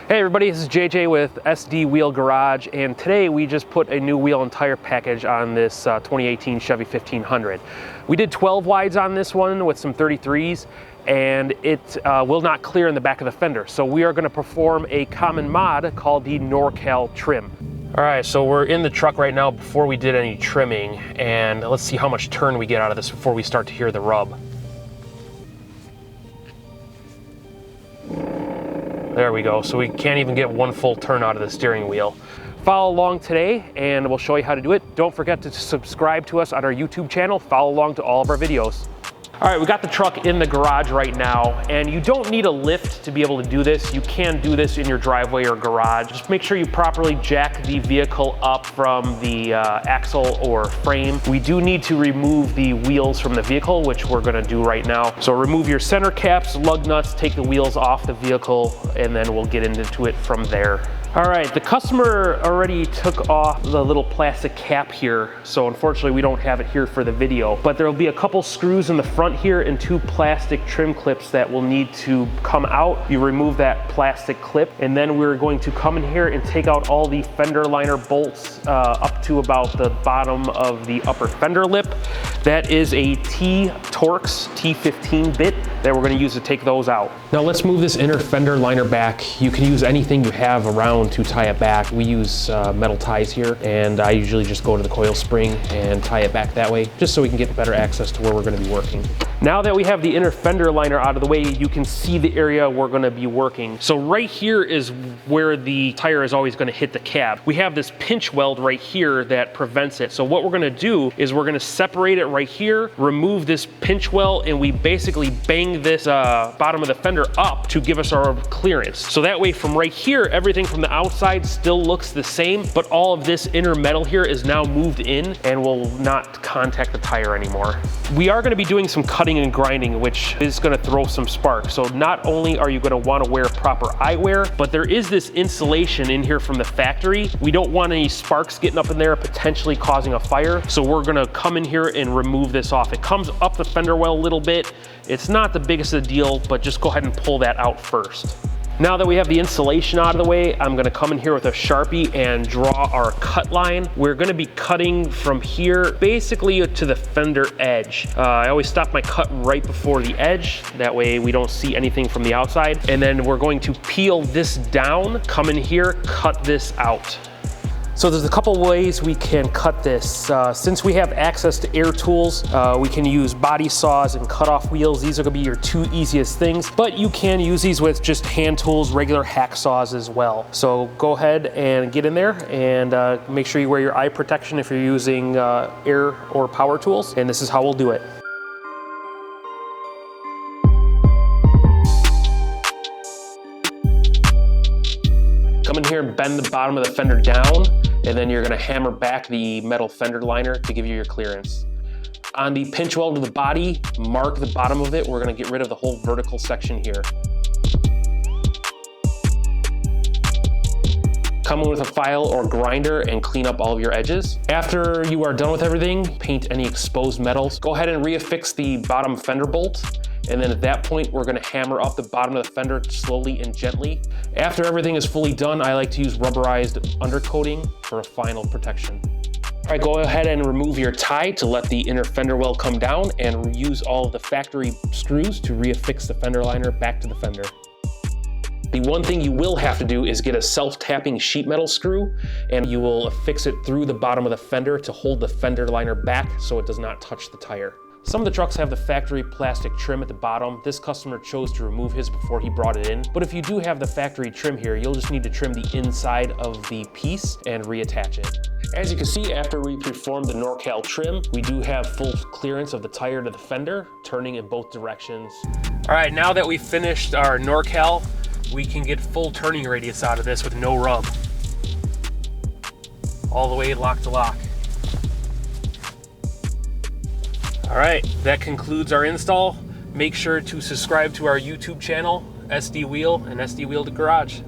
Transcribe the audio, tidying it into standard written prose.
Hey everybody, this is JJ with SD Wheel Garage, and today we just put a new wheel and tire package on this 2018 Chevy 1500. We did 12 wides on this one with some 33s, and it will not clear in the back of the fender. So we are going to perform a common mod called the Norcal trim. All right, so we're in the truck right now before we did any trimming, and let's see how much turn we get out of this before we start to hear the rub. There we go. So we can't even get one full turn out of the steering wheel. Follow along today and we'll show you how to do it. Don't forget to subscribe to us on our YouTube channel. Follow along to all of our videos. All right, we got the truck in the garage right now, and you don't need a lift to be able to do this. You can do this in your driveway or garage. Just make sure you properly jack the vehicle up from the axle or frame. We do need to remove the wheels from the vehicle, which we're gonna do right now. So remove your center caps, lug nuts, take the wheels off the vehicle, and then we'll get into it from there. All right, the customer already took off the little plastic cap here, so unfortunately we don't have it here for the video, but there'll be a couple screws in the front here and two plastic trim clips that will need to come out. You remove that plastic clip, and then we're going to come in here and take out all the fender liner bolts up to about the bottom of the upper fender lip. That is a Torx T15 bit that we're gonna use to take those out. Now let's move this inner fender liner back. You can use anything you have around to tie it back. We use metal ties here, and I usually just go to the coil spring and tie it back that way, just so we can get better access to where we're gonna be working. Now that we have the inner fender liner out of the way, you can see the area we're gonna be working. So right here is where the tire is always gonna hit the cab. We have this pinch weld right here that prevents it. So what we're gonna do is we're gonna separate it right here, remove this pinch weld, and we basically bang this bottom of the fender up to give us our clearance. So that way from right here, everything from the outside still looks the same, but all of this inner metal here is now moved in and will not contact the tire anymore. We are gonna be doing some cutting and grinding, which is gonna throw some sparks. So not only are you gonna wanna wear proper eyewear, but there is this insulation in here from the factory. We don't want any sparks getting up in there, potentially causing a fire. So we're gonna come in here and remove this off. It comes up the fender well a little bit. It's not the biggest of the deal, but just go ahead and pull that out first. Now that we have the insulation out of the way, I'm gonna come in here with a Sharpie and draw our cut line. We're gonna be cutting from here basically to the fender edge. I always stop my cut right before the edge. That way we don't see anything from the outside. And then we're going to peel this down, come in here, cut this out. So there's a couple ways we can cut this. Since we have access to air tools, we can use body saws and cut off wheels. These are gonna be your two easiest things, but you can use these with just hand tools, regular hack saws as well. So go ahead and get in there and make sure you wear your eye protection if you're using air or power tools, and this is how we'll do it. Come in here and bend the bottom of the fender down, and then you're gonna hammer back the metal fender liner to give you your clearance. On the pinch weld of the body, mark the bottom of it. We're gonna get rid of the whole vertical section here. Come in with a file or grinder and clean up all of your edges. After you are done with everything, paint any exposed metals. Go ahead and reaffix the bottom fender bolt. And then at that point, we're gonna hammer up the bottom of the fender slowly and gently. After everything is fully done, I like to use rubberized undercoating for a final protection. All right, go ahead and remove your tie to let the inner fender well come down, and use all of the factory screws to reaffix the fender liner back to the fender. The one thing you will have to do is get a self-tapping sheet metal screw, and you will affix it through the bottom of the fender to hold the fender liner back so it does not touch the tire. Some of the trucks have the factory plastic trim at the bottom. This customer chose to remove his before he brought it in. But if you do have the factory trim here, you'll just need to trim the inside of the piece and reattach it. As you can see, after we performed the Norcal trim, we do have full clearance of the tire to the fender, turning in both directions. All right, now that we've finished our Norcal, we can get full turning radius out of this with no rub. All the way lock to lock. All right, that concludes our install. Make sure to subscribe to our YouTube channel, SD Wheel and SD Wheel Garage.